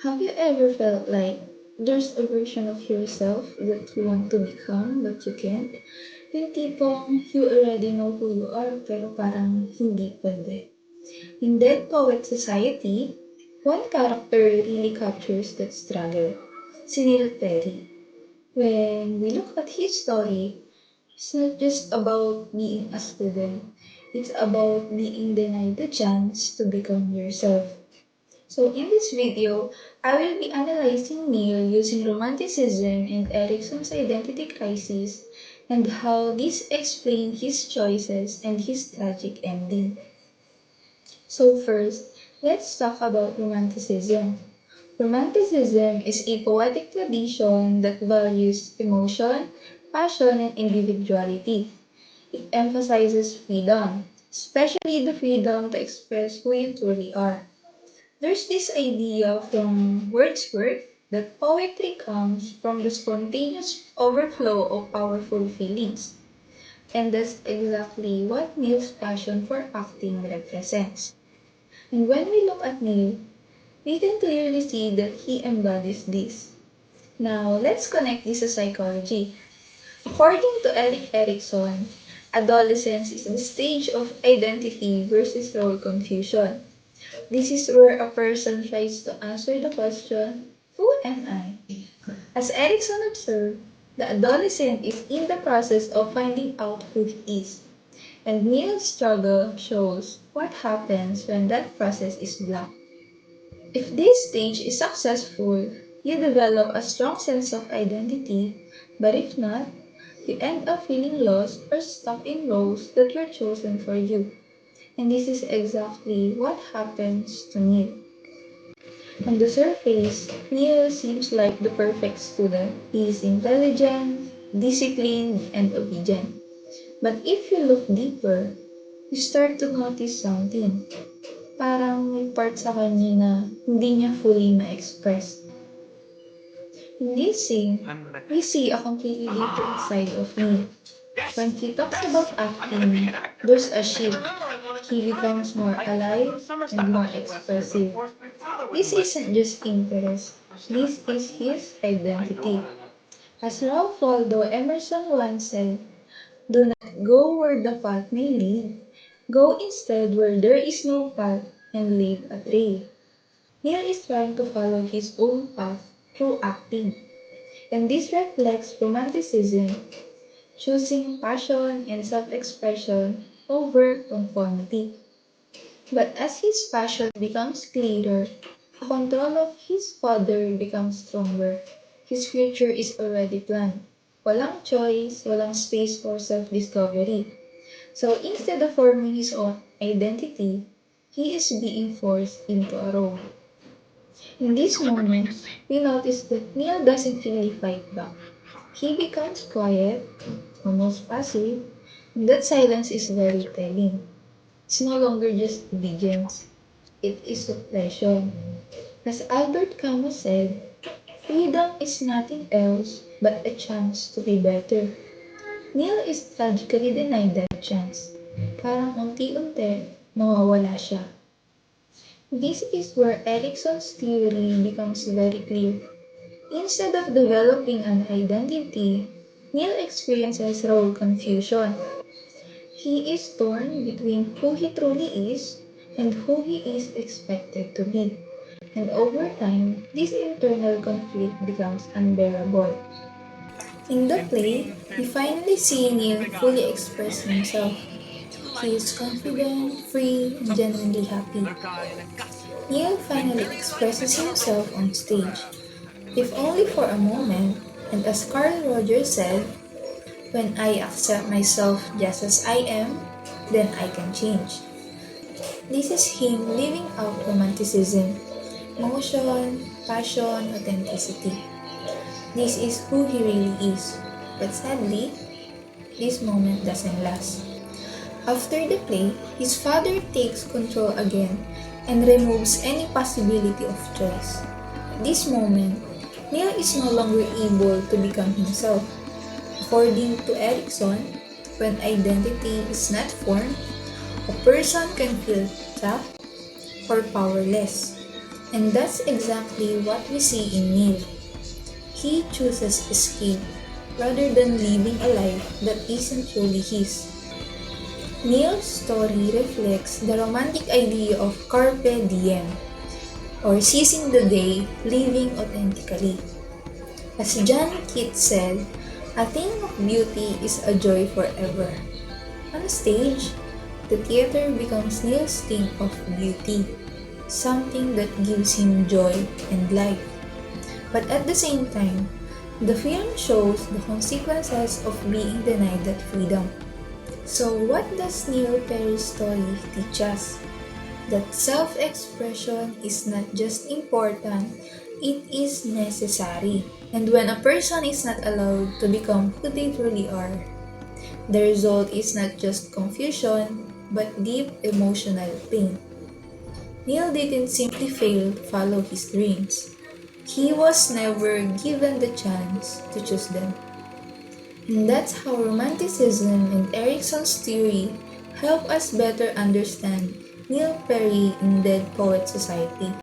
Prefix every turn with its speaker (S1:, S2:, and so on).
S1: Have you ever felt like there's a version of yourself that you want to become but you can't? Yung tipong you already know who you are pero parang hindi pwede. In Dead Poet Society, one character really captures that struggle. Si Neil Perry. When we look at his story, it's not just about being a student. It's about being denied the chance to become yourself. So in this video, I will be analyzing Neil using romanticism and Erickson's identity crisis and how this explain his choices and his tragic ending. So first, let's talk about romanticism. Romanticism is a poetic tradition that values emotion, passion, and individuality. It emphasizes freedom, especially the freedom to express who you truly are. There's this idea from Wordsworth that poetry comes from the spontaneous overflow of powerful feelings. And that's exactly what Neil's passion for acting represents. And when we look at Neil, we can clearly see that he embodies this. Now, let's connect this to psychology. According to Erik Erikson, adolescence is the stage of identity versus role confusion. This is where a person tries to answer the question, who am I? As Erikson observed, the adolescent is in the process of finding out who he is, and Neil's struggle shows what happens when that process is blocked. If this stage is successful, you develop a strong sense of identity, but if not, you end up feeling lost or stuck in roles that were chosen for you. And this is exactly what happens to Neil. On the surface, Neil seems like the perfect student. He is intelligent, disciplined, and obedient. But if you look deeper, you start to notice something. Parang may part sa kanya na hindi niya fully ma-express. In this scene, we see a completely different side of Neil. When he talks about acting, there's a shift. He becomes more alive and more expressive. This isn't just interest. This is his identity. As Ralph Waldo Emerson once said, do not go where the path may lead. Go instead where there is no path and leave a trail. Neil is trying to follow his own path through acting. And this reflects romanticism, choosing passion and self-expression over conformity. But as his passion becomes clearer, the control of his father becomes stronger. His future is already planned. Walang choice, walang space for self-discovery. So instead of forming his own identity, he is being forced into a role. In this moment, we notice that Neil doesn't really fight back. He becomes quiet, almost passive, and that silence is very telling. It's no longer just obedience, it is suppression. As Albert Camus said, freedom is nothing else but a chance to be better. Neil is tragically denied that chance. Parang unti-unti, mawawala siya. This is where Erickson's theory becomes very clear. Instead of developing an identity, Neil experiences role confusion. He is torn between who he truly is and who he is expected to be. And over time, this internal conflict becomes unbearable. In the play, we finally see Neil fully express himself. He is confident, free, and genuinely happy. Neil finally expresses himself on stage, if only for a moment, and as Carl Rogers said, when I accept myself just as I am, then I can change. This is him living out romanticism, motion, passion, authenticity. This is who he really is. But sadly, this moment doesn't last. After the play, his father takes control again and removes any possibility of choice. At this moment, Neil is no longer able to become himself. According to Erickson, when identity is not formed, a person can feel trapped or powerless. And that's exactly what we see in Neil. He chooses escape rather than living a life that isn't truly his. Neil's story reflects the romantic idea of carpe diem, or seizing the day, living authentically. As John Keats said, a thing of beauty is a joy forever. On stage, the theater becomes Neil's thing of beauty, something that gives him joy and life. But at the same time, the film shows the consequences of being denied that freedom. So what does Neil Perry's story teach us? That self-expression is not just important, it is necessary. And when a person is not allowed to become who they truly are, the result is not just confusion, but deep emotional pain. Neil didn't simply fail to follow his dreams. He was never given the chance to choose them. And that's how Romanticism and Erickson's theory help us better understand Neil Perry in Dead Poet Society.